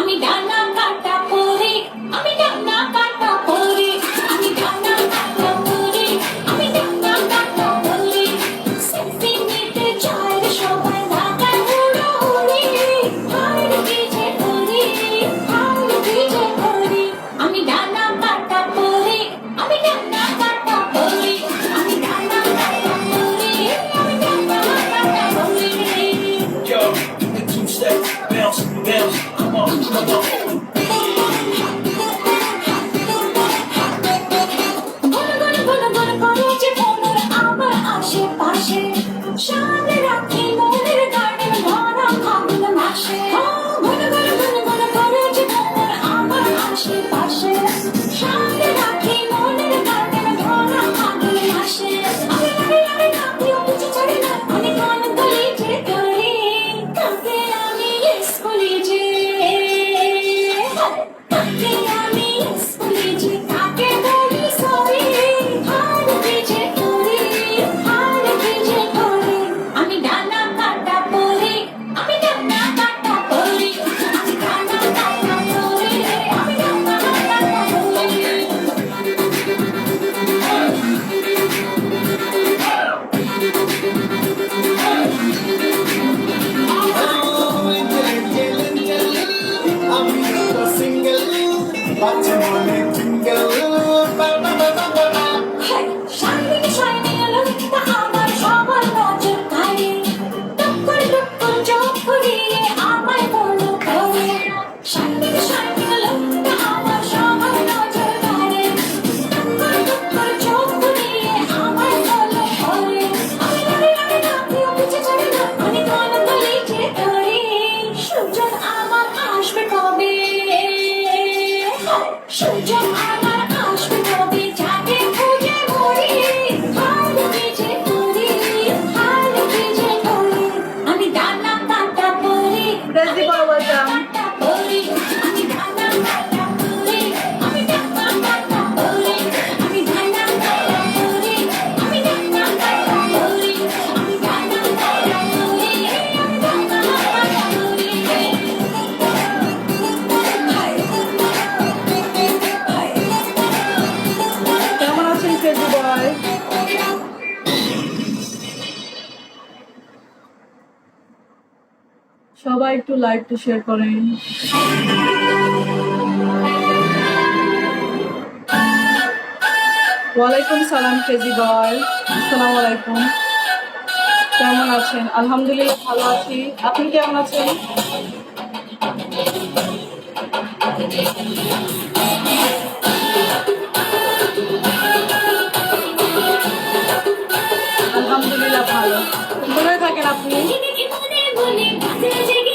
আমি ডানা কাটা পরে, আমি ডানা কাটা পরে, আমি ডানা কাটা পরে, আমি ডানা কাটা পরে, সেলফি নিতে চায় রে সবাই ঢাকায় হুড়োহুড়ি, হায় রে কি যে করি, হায় রে কি যে করি, আমি ডানা কাটা পরে, আমি ডানা কাটা পরে, আমি ডানা কাটা পরে, আমি ডানা কাটা পরে। Yo, the two-step bounce, bounce, come on, come on. গুন গুন করে যে মনের আমার আশেপাশে, সামনে রাখি মনের গার্ডেন ভরা ফাগুন মাসে। গুন গুন করে যে মনের আমার আশেপাশে, সামনে রাখি মনের গার্ডেন ভরা ফাগুন মাসে। আমি রাখি পিছু ছাড়ি না, আমি গান করি যে করি, কাকে আমি স্কুলে যে, কাকে আমি স্কুলে যে, কাকে বলি সরি, হার যে করি, হার যে করি, আমি ডানা কাটা পরে, আমি ডানা কাটা পরে, আমি ডানা কাটা পরে, আমি ডানা কাটা পরে। শাইনিং শাইনিং লুকটা আমার সবার নজর কাড়ে, টুকুর টুকুর চোখ ঘুরিয়ে আমায় বলো করে। শাইনিং শাইনিং লুকটা আমার সবার নজর কাড়ে, টুকুর টুকুর চোখ ঘুরিয়ে আমায় বলো করে। আমি রাখি পিছু ছাড়ি না, আমি গান করি যে করি, সুজন আমার আসবে কবে, সুজন আমার আসবে কবে, যাকে খুঁজে মরি, হার যে করি, হার যে করি, আমি ডানা কাটা পরে, Crazy boy, welcome. কাটা পরে, আমি ডানা কাটা পরে, আমি ডানা কাটা পরে, আমি ডানা কাটা পরে, আমি ডানা কাটা পরে, আমি ডানা কাটা পরে, আমি ডানা কাটা পরে। কেমন আছেন ক্রেজি বয়? সবাই একটু লাইভটা শেয়ার করেন। ওয়ালাইকুম সালাম ক্রেজি বয়, আসসালামু আলাইকুম। কেমন আছেন? আলহামদুলিল্লাহ ভালো আছি, আপনি কেমন আছেন? আলহামদুলিল্লাহ ভালো। কোথায় থাকেন আপনি? মনে মনে ভাবে জেগে